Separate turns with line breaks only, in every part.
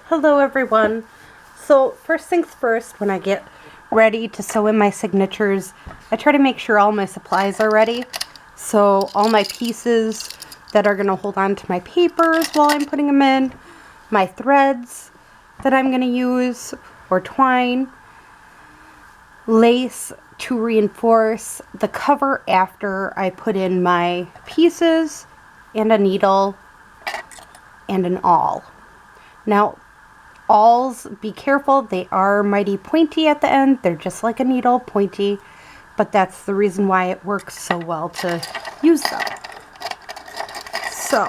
Hello everyone. So first things first, when I get ready to sew in my signatures, I try to make sure all my supplies are ready. So all my pieces that are going to hold on to my papers while I'm putting them in, my threads that I'm going to use, or twine, lace to reinforce the cover after I put in my pieces, and a needle, and an awl. Now, awls, be careful, they are mighty pointy at the end. They're just like a needle, pointy, but that's the reason why it works so well to use them. So,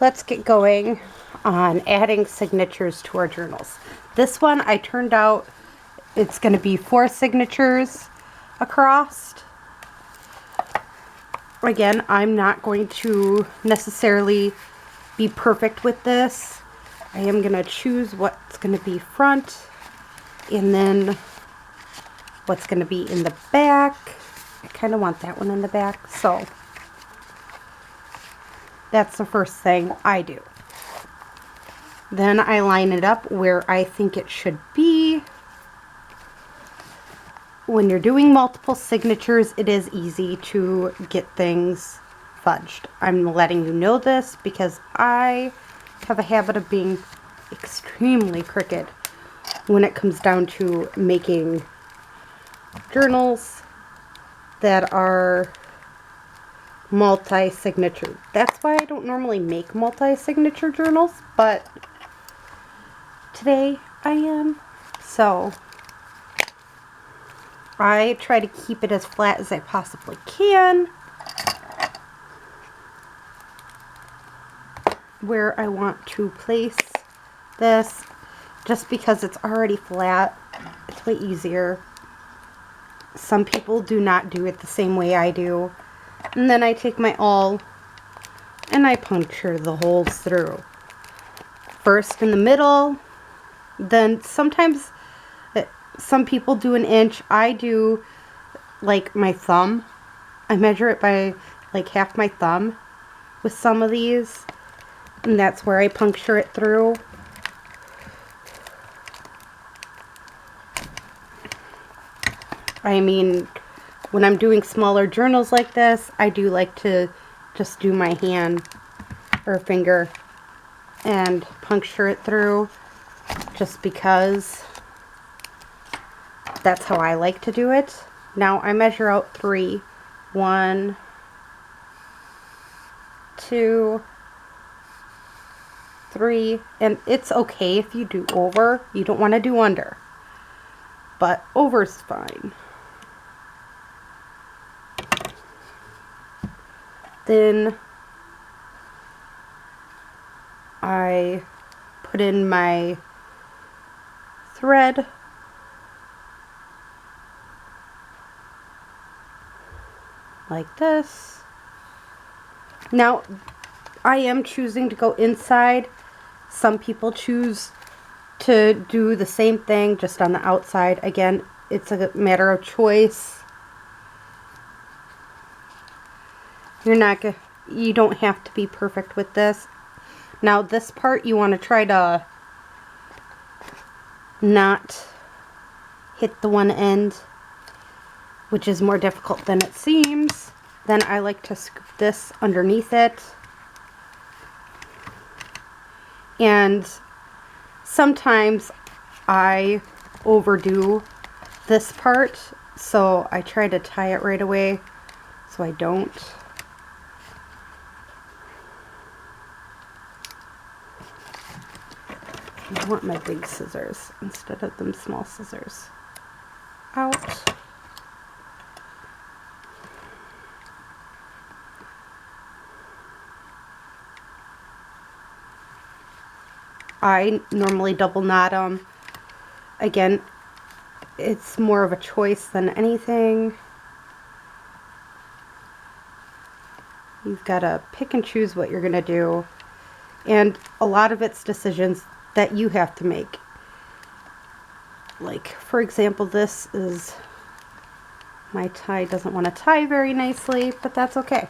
let's get going on adding signatures to our journals. This one I turned out, it's going to be 4 signatures across. Again, I'm not going to necessarily be perfect with this. I am going to choose what's going to be front and then what's going to be in the back. I kind of want that one in the back, so that's the first thing I do. Then I line it up where I think it should be. When you're doing multiple signatures, it is easy to get things fudged. I'm letting you know this because I have a habit of being extremely crooked when it comes down to making journals that are multi-signature. That's why I don't normally make multi-signature journals, but today I am. So I try to keep it as flat as I possibly can. Where I want to place this, just because it's already flat, it's way easier. Some people do not do it the same way I do. And then I take my awl and I puncture the holes through. First in the middle, then sometimes some people do an inch. I do like my thumb. I measure it by like half my thumb with some of these. And that's where I puncture it through. I mean, when I'm doing smaller journals like this, I do like to just do my hand or finger and puncture it through, just because that's how I like to do it. Now I measure out 3. 1, 2, 3, and it's okay if you do over. You don't want to do under, but over's fine. Then I put in my thread, like this. Now I am choosing to go inside. Some people choose to do the same thing just on the outside. Again, it's a matter of choice. You don't have to be perfect with this. Now this part you want to try to not hit the one end, which is more difficult than it seems. Then I like to scoop this underneath it. And sometimes I overdo this part, so I try to tie it right away so I don't. I want my big scissors instead of them small scissors. Out. I normally double knot them. Again, it's more of a choice than anything. You've got to pick and choose what you're going to do. And a lot of it's decisions that you have to make. Like, for example, this is, my tie doesn't want to tie very nicely, but that's okay.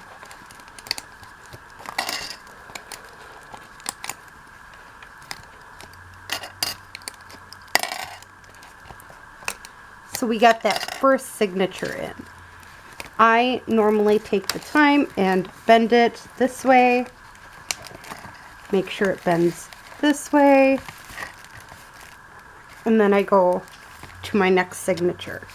So we got that first signature in. I normally take the time and bend it this way. Make sure it bends this way. And then I go to my next signature.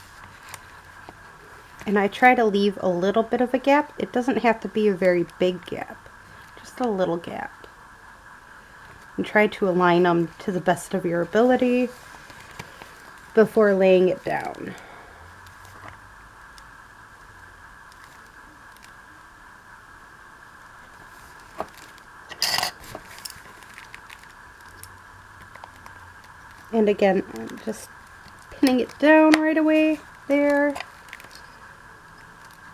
And I try to leave a little bit of a gap. It doesn't have to be a very big gap, just a little gap. And try to align them to the best of your ability before laying it down. And again, I'm just pinning it down right away there.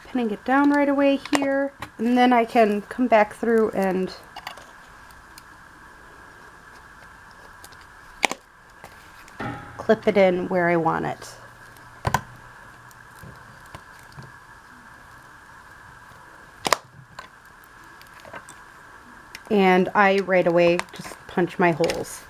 Pinning it down right away here. And then I can come back through and clip it in where I want it. And I right away just punch my holes.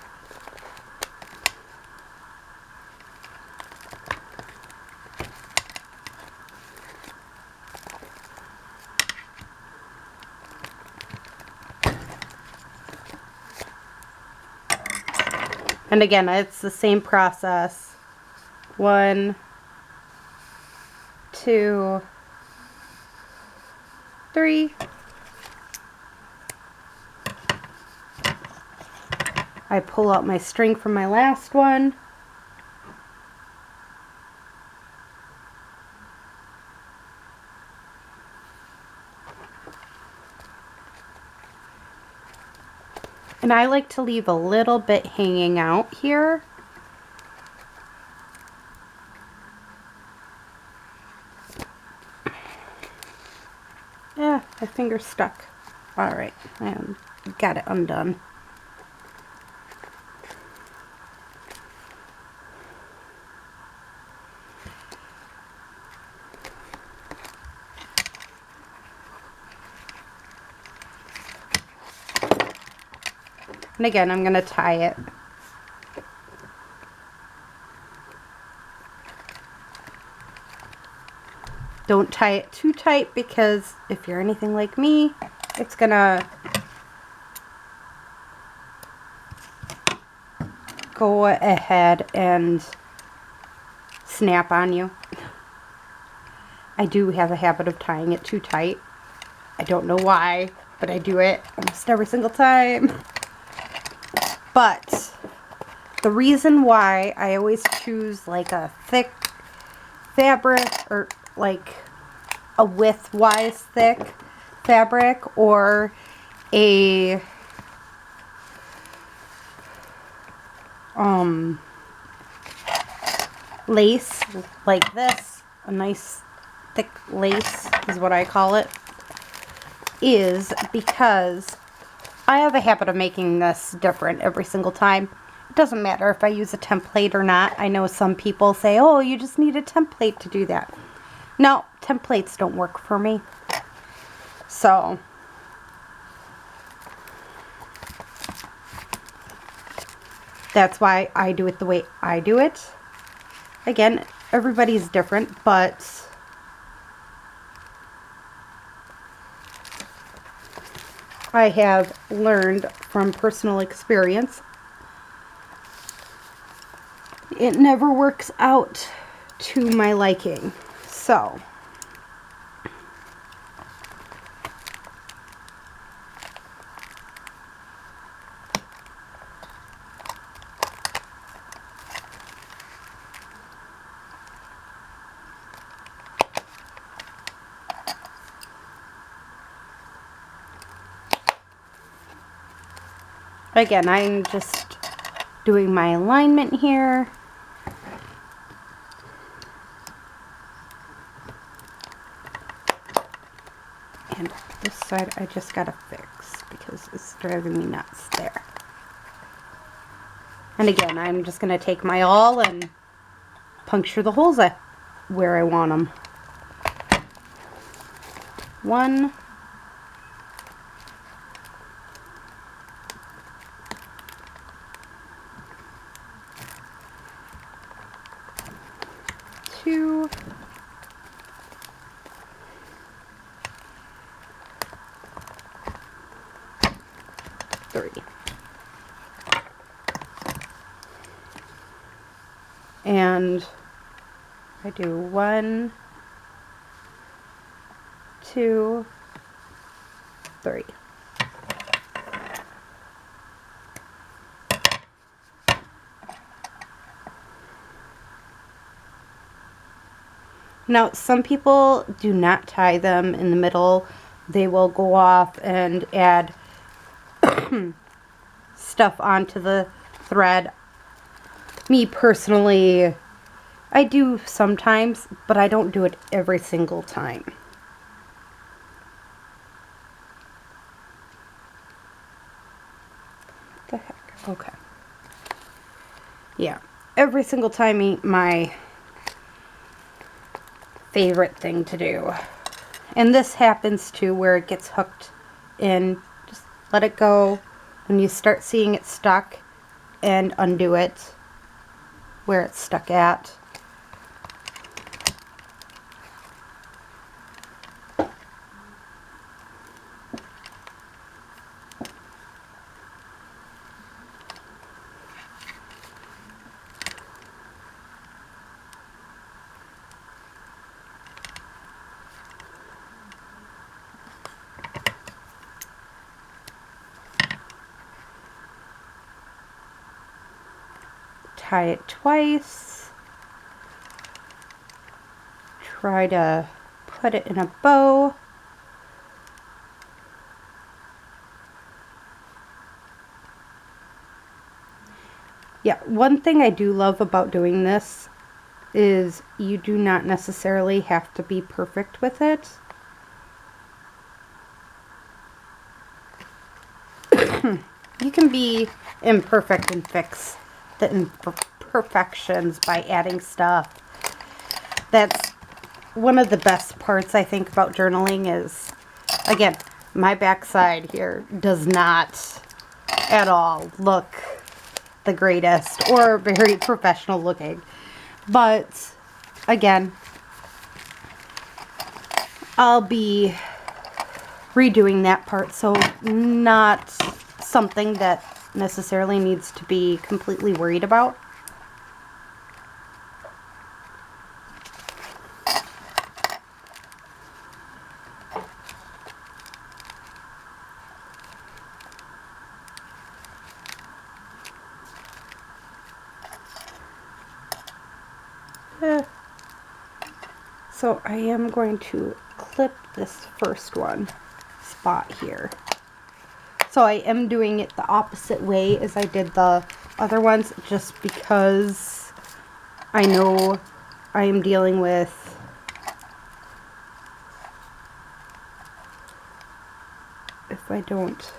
And again, it's the same process. 1, 2, 3. I pull out my string from my last one. And I like to leave a little bit hanging out here. Yeah, my finger's stuck. Alright, I got it undone. And again, I'm going to tie it. Don't tie it too tight because if you're anything like me, it's going to go ahead and snap on you. I do have a habit of tying it too tight. I don't know why, but I do it almost every single time. But the reason why I always choose like a thick fabric or like a width-wise thick fabric or a lace like this, a nice thick lace is what I call it, is because I have a habit of making this different every single time. It doesn't matter if I use a template or not. I know some people say, oh, you just need a template to do that. No, templates don't work for me. So, that's why I do it the way I do it. Again, everybody's different, but I have learned from personal experience, it never works out to my liking. So, again, I'm just doing my alignment here. And this side I just gotta fix because it's driving me nuts there. And again, I'm just gonna take my awl and puncture the holes at where I want them. 1, 2, 2, 3. And I do 1, 2, 3. Now, some people do not tie them in the middle. They will go off and add stuff onto the thread. Me personally, I do sometimes, but I don't do it every single time. What the heck? Okay. Yeah, every single time ain't my favorite thing to do. And this happens too, where it gets hooked in. Just let it go. When you start seeing it stuck, and undo it where it's stuck at. Tie it twice. Try to put it in a bow. Yeah, one thing I do love about doing this is you do not necessarily have to be perfect with it. You can be imperfect and fix the imperfections by adding stuff. That's one of the best parts I think about journaling is, again, my backside here does not at all look the greatest or very professional looking. But again, I'll be redoing that part, so not something that necessarily needs to be completely worried about. So I am going to clip this first one spot here. So I am doing it the opposite way as I did the other ones, just because I know I am dealing with if I don't,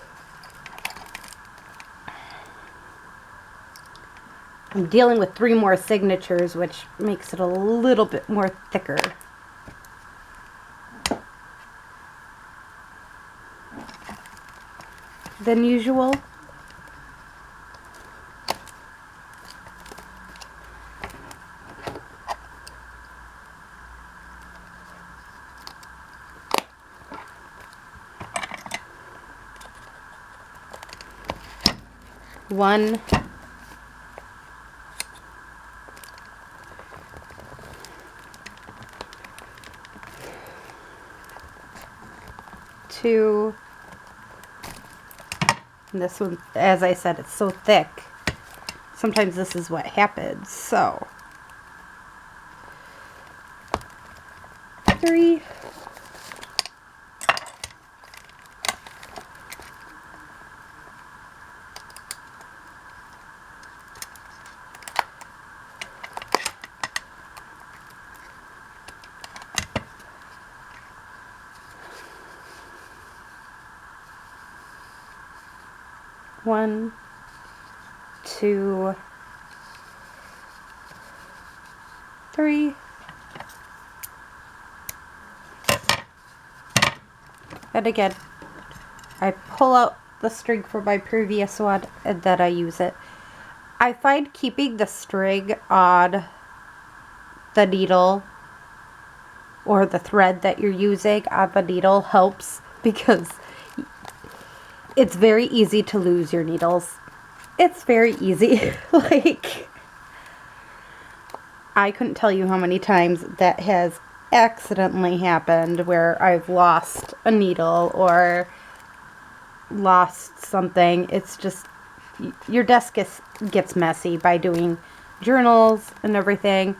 I'm dealing with 3 more signatures, which makes it a little bit more thicker. Than usual. One, two, and this one, as I said, it's so thick. Sometimes this is what happens. So, 3, 1, 2, 3. And again, I pull out the string from my previous one and then I use it. I find keeping the string on the needle or the thread that you're using on the needle helps, because it's very easy to lose your needles. It's very easy. Like, I couldn't tell you how many times that has accidentally happened where I've lost a needle or lost something. It's just, your desk gets messy by doing journals and everything.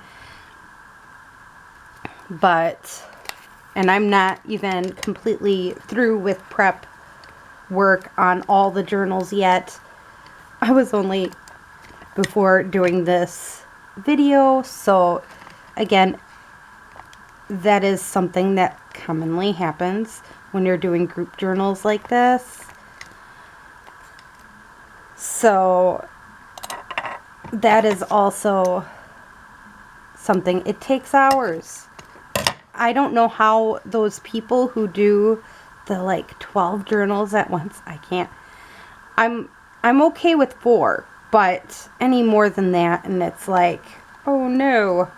But, and I'm not even completely through with prep work on all the journals yet. I was only before doing this video, so again, that is something that commonly happens when you're doing group journals like this. So that is also something, it takes hours. I don't know how those people who do the like 12 journals at once, I can't. I'm okay with 4, but any more than that and it's like, oh no,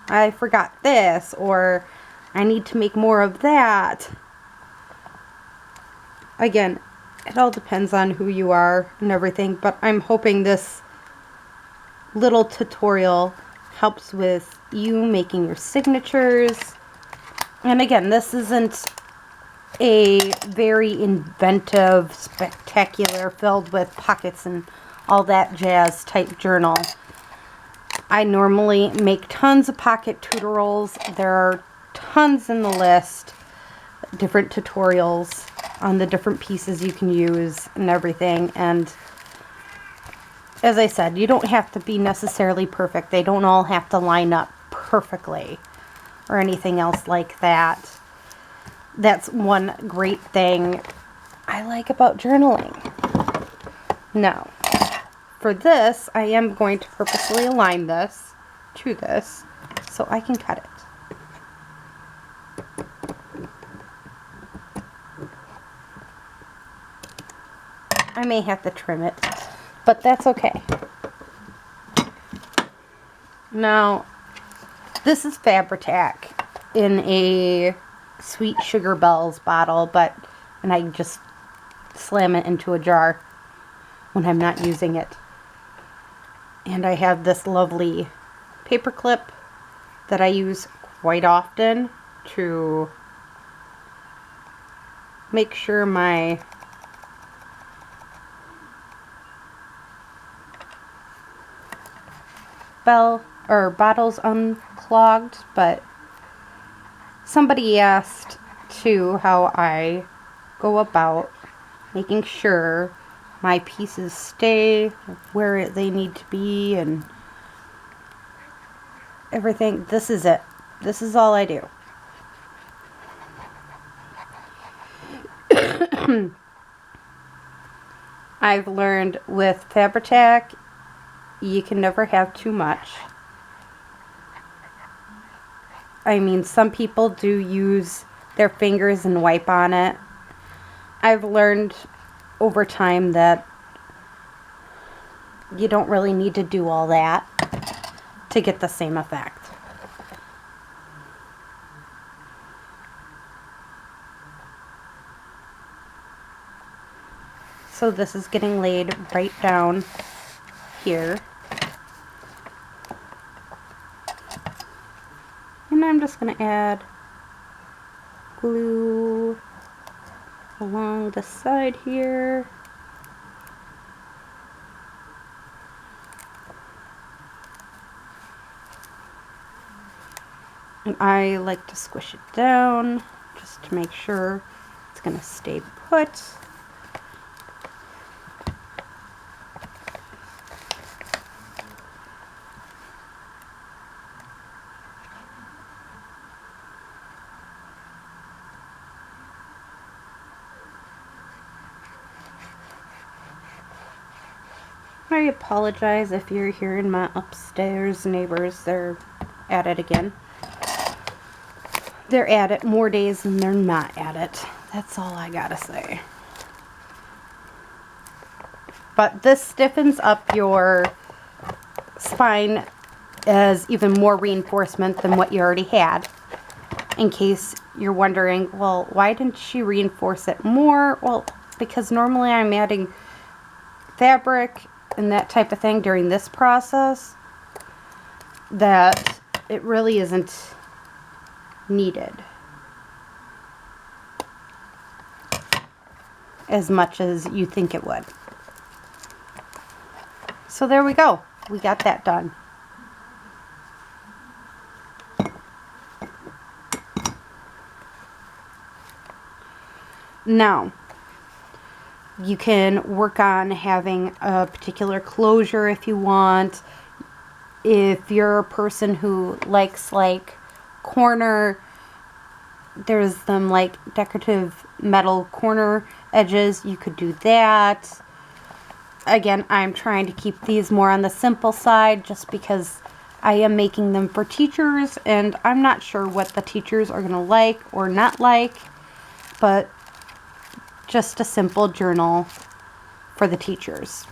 I forgot this, or I need to make more of that. Again, it all depends on who you are and everything, but I'm hoping this little tutorial helps with you making your signatures. And again, this isn't a very inventive, spectacular, filled with pockets and all that jazz type journal. I normally make tons of pocket tutorials. There are tons in the list, different tutorials on the different pieces you can use and everything. And as I said, you don't have to be necessarily perfect. They don't all have to line up perfectly or anything else like that. That's one great thing I like about journaling. Now, for this, I am going to purposely align this to this so I can cut it. I may have to trim it, but that's okay. Now, this is Fabri-Tac in a Sweet Sugar Bells bottle, and I just slam it into a jar when I'm not using it. And I have this lovely paper clip that I use quite often to make sure my bottle's unclogged. But somebody asked too how I go about making sure my pieces stay where they need to be and everything. This is it. This is all I do. I've learned with Fabri-Tac, you can never have too much. I mean, some people do use their fingers and wipe on it. I've learned over time that you don't really need to do all that to get the same effect. So this is getting laid right down here. And I'm just going to add glue along the side here. And I like to squish it down just to make sure it's going to stay put. I apologize if you're hearing my upstairs neighbors. They're at it again. They're at it more days than they're not at it. That's all I gotta say. But this stiffens up your spine as even more reinforcement than what you already had. In case you're wondering, well, why didn't she reinforce it more? Well, because normally I'm adding fabric and that type of thing during this process that it really isn't needed as much as you think it would. So there we go. We got that done. Now, you can work on having a particular closure if you want. If you're a person who likes like corner, there's them like decorative metal corner edges, you could do that. Again, I'm trying to keep these more on the simple side just because I am making them for teachers and I'm not sure what the teachers are going to like or not like, but just a simple journal for the teachers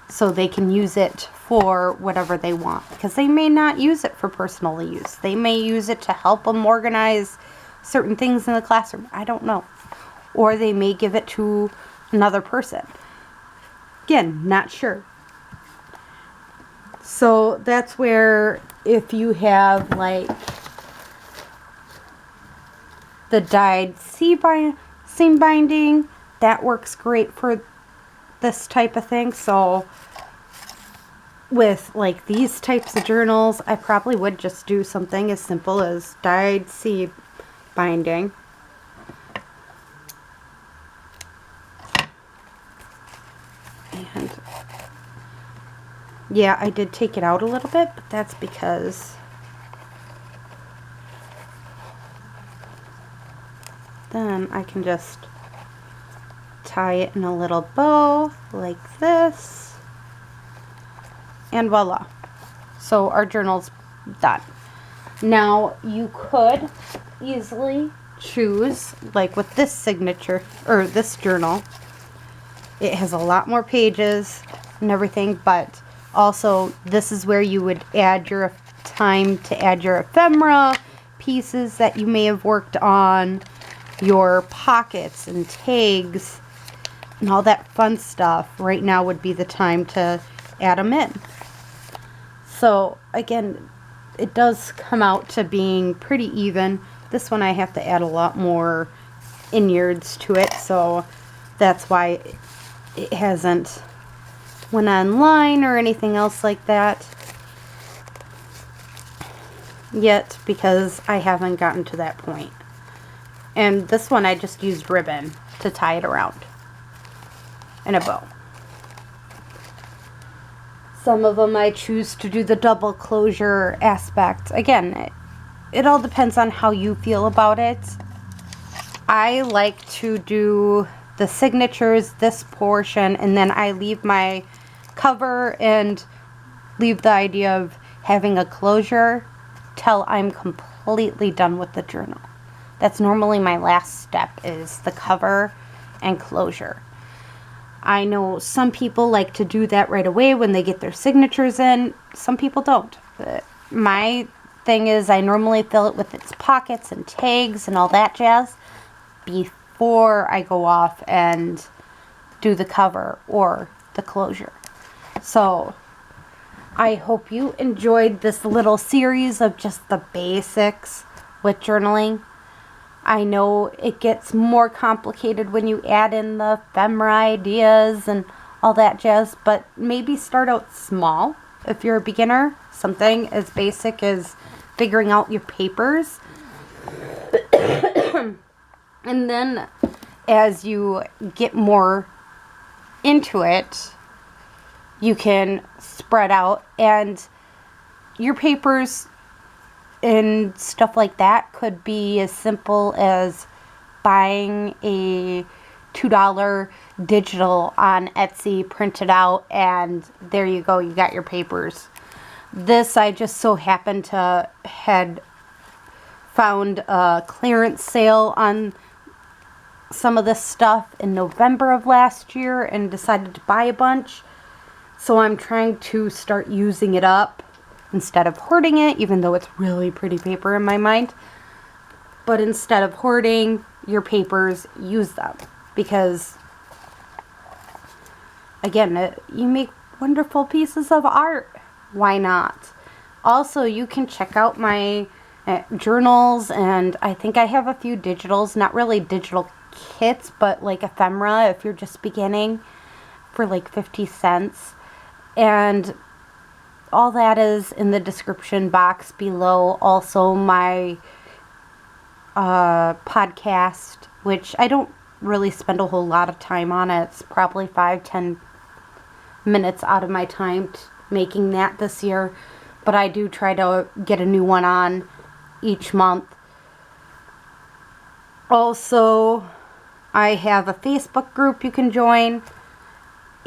so they can use it for whatever they want, because they may not use it for personal use. They may use it to help them organize certain things in the classroom. I don't know. Or they may give it to another person. Again, not sure. So that's where if you have like the dyed seam binding, that works great for this type of thing. So with like these types of journals, I probably would just do something as simple as dyed seam binding. And yeah, I did take it out a little bit, but that's because then I can just tie it in a little bow like this. And voila. So our journal's done. Now you could easily choose, like with this signature, or this journal, it has a lot more pages and everything, but also this is where you would add your time to add your ephemera pieces that you may have worked on, your pockets and tags, and all that fun stuff. Right now would be the time to add them in. So again, it does come out to being pretty even. This one I have to add a lot more inwards to it, so that's why it hasn't went online or anything else like that yet, because I haven't gotten to that point. And this one I just used ribbon to tie it around in a bow. Some of them I choose to do the double closure aspect. Again, it all depends on how you feel about it. I like to do the signatures, this portion, and then I leave my cover and leave the idea of having a closure till I'm completely done with the journal. That's normally my last step, is the cover and closure. I know some people like to do that right away when they get their signatures in. Some people don't. But my thing is I normally fill it with its pockets and tags and all that jazz before I go off and do the cover or the closure. So I hope you enjoyed this little series of just the basics with journaling. I know it gets more complicated when you add in the ephemera ideas and all that jazz, but maybe start out small if you're a beginner. Something as basic as figuring out your papers. And then as you get more into it, you can spread out, and your papers and stuff like that could be as simple as buying a $2 digital on Etsy, print it out, and there you go, you got your papers. This I just so happened to had found a clearance sale on some of this stuff in November of last year and decided to buy a bunch. So I'm trying to start using it up instead of hoarding it, even though it's really pretty paper in my mind. But instead of hoarding your papers, use them. Because, again, you make wonderful pieces of art. Why not? Also, you can check out my journals, and I think I have a few digitals, not really digital kits, but like ephemera if you're just beginning, for like 50 cents. And all that is in the description box below. Also, my podcast, which I don't really spend a whole lot of time on it. It's probably 5-10 minutes out of my time making that this year, but I do try to get a new one on each month. Also, I have a Facebook group you can join.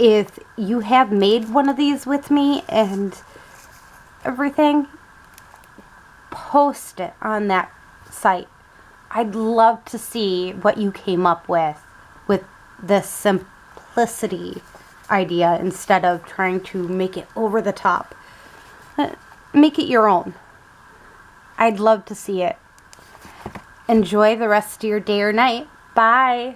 If you have made one of these with me and everything, post it on that site. I'd love to see what you came up with this simplicity idea instead of trying to make it over the top. Make it your own. I'd love to see it. Enjoy the rest of your day or night. Bye.